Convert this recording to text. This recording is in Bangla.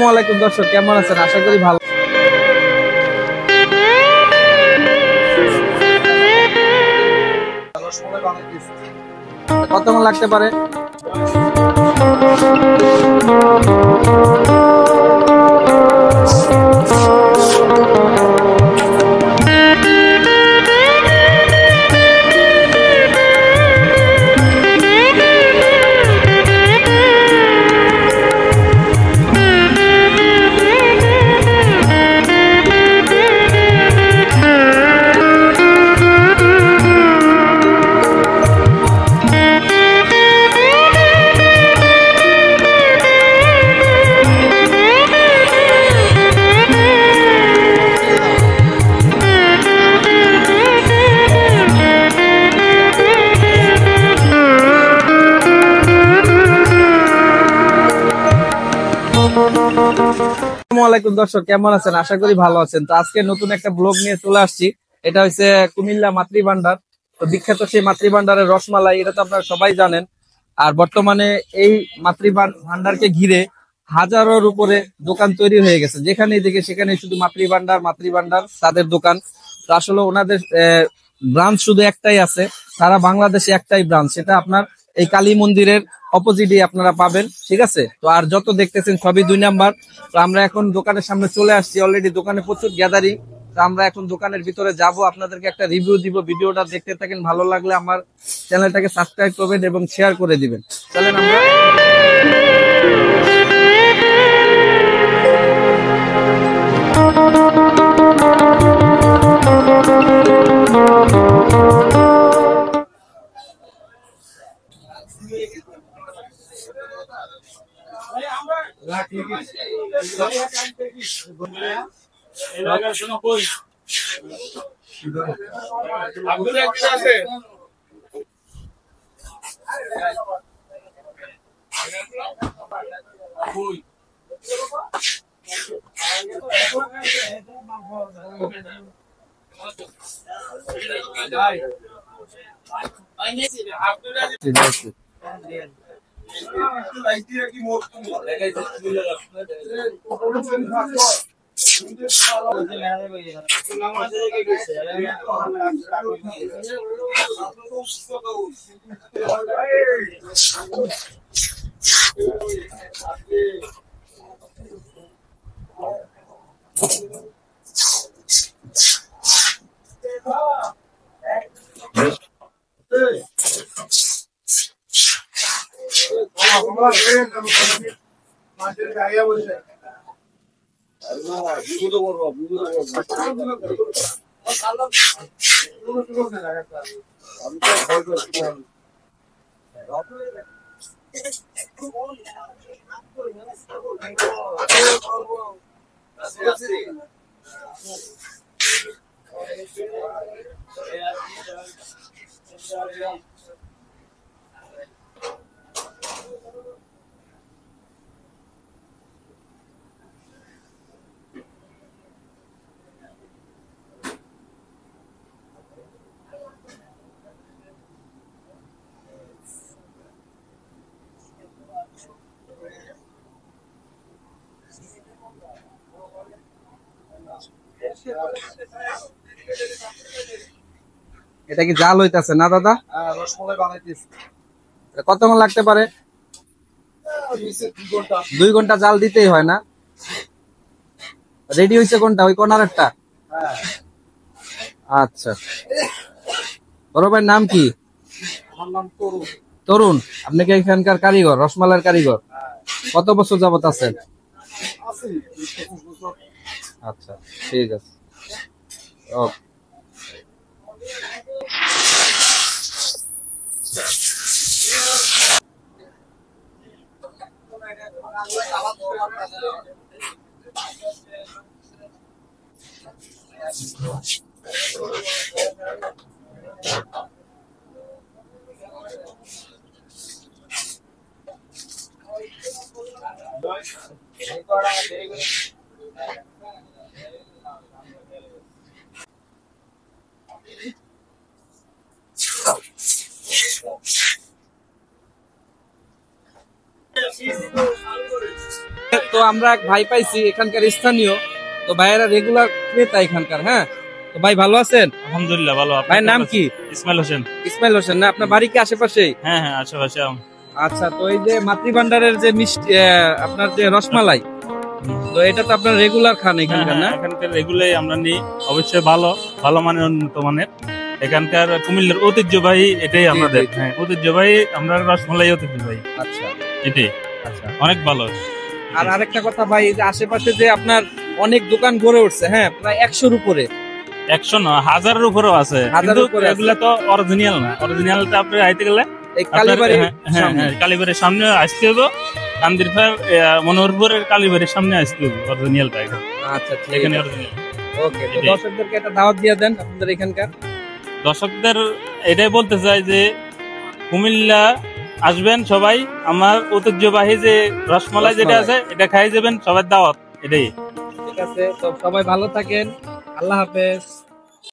আসসালামু আলাইকুম দর্শক, কেমন আছেন? আশা করি ভালো। কতক্ষণ লাগতে পারে? আসসালামু আলাইকুম দর্শক, কেমন আছেন? আশা করি ভালো আছেন। তো আজকে নতুন একটা ব্লগ নিয়ে চলে আসছি। এটা হচ্ছে কুমিল্লা মাতৃভান্ডার। তো বিখ্যাত সেই মাতৃভান্ডারের রসমালাই, এটা তো আপনারা সবাই জানেন। আর বর্তমানে এই মাতৃভান্ডারকে ঘিরে হাজারের উপরে দোকান তৈরি হয়ে গেছে। যেখানেই দেখে সেখানে শুধু মাতৃভান্ডার তাদের দোকান। তো আসলে ওনাদের ব্রাঞ্চ শুধু একটাই আছে, সারা বাংলাদেশে একটাই ব্রাঞ্চ, সেটা আপনার এই কালী মন্দিরের অপোজিটে আপনারা পাবেন। ঠিক আছে, তো আর যত দেখতেছেন সবই 2 নাম্বার। তো আমরা এখন দোকানের সামনে চলে আসছি, অলরেডি দোকানে প্রচুর গ্যাদারিং। তো আমরা এখন দোকানের ভিতরে যাব, আপনাদেরকে একটা রিভিউ দিব। ভিডিওটা দেখতে থাকেন, ভালো লাগলে আমার চ্যানেলটাকে সাবস্ক্রাইব করবেন এবং শেয়ার করে দিবেন। চলেন আমরা এটা কি জাল হইতাছে না দাদা? রসমালাই বানাইতেছি। কতক্ষণ লাগতে পারে? 2 ঘন্টা জাল দিতেই হয় না? রেডি হয়েছে কোনটা? ওই কর্নারেরটা? আচ্ছা, বড় ভাইয়ের নাম কি? আমার নাম তরুণ। তরুণ, আপনি কি এখানকার কারিগর, রসমালাইয়ের কারিগর? কত বছর যাবত আছেন? আচ্ছা, ঠিক আছে, ওকে। তো আমরা এক ভাই পাইছি এখানকার স্থানীয়, তো ভাইয়েরা রেগুলার ক্রেতা এখানকার। হ্যাঁ, তো ভাই ভালো আছেন? আলহামদুলিল্লাহ ভালো। ভাইয়ের নাম কি? ইসমাইল হোসেন। ইসমাইল হোসেন না? আপনার বাড়ি কি আশেপাশেই? হ্যাঁ হ্যাঁ, আশেপাশে। আচ্ছা, তো এই যে মাতৃভান্ডারের যে মিষ্টি আপনার যে রসমালাই, তো এটা তো আপনার রেগুলার খান এখানকার না? এখানকার রেগুলাই আমরা নিই, অবশ্যই ভালো ভালো মানের, উন্নত মানের। এখানকার কুমিল্লার ঐতিহ্যবাহী এটাই আমাদের। হ্যাঁ, ঐতিহ্যবাহী, আমরা রসমালাই ঐতিহ্যবাহী। আচ্ছা এটাই। আচ্ছা। অনেক ভালো। আর আরেকটা কথা ভাই, এই যে আশেপাশে যে আপনার অনেক দোকান গড়ে উঠছে, হ্যাঁ, প্রায় 100-র উপরে। 100 না, 1000-এর উপরেও আছে, কিন্তু এগুলা তো অরিজিনাল না। অরিজিনালটা আপনি আইতে গেলে এই কালীবাড়ি, হ্যাঁ কালীবাড়ির সামনে আসতে হবে, কান্দিরপাড় মনোহরপুরের কালীবাড়ির সামনে আসতে হবে অরিজিনালটা। আচ্ছা, ঠিক এখানে আছে। অরিজিনাল। ওকে, তো দর্শকদেরকে একটা দাওয়াত দিয়ে দেন আপনাদের এখানকার। দর্শকদের এটাই বলতে চাই যে কুমিল্লা আসবেন সবাই, আমার ঐতিহ্যবাহী যে রসমালাই যেটা আছে এটা খাই যাবেন, সবার দাওয়াত এটাই। ঠিক আছে, তো সবাই ভালো থাকেন, আল্লাহ হাফেজ।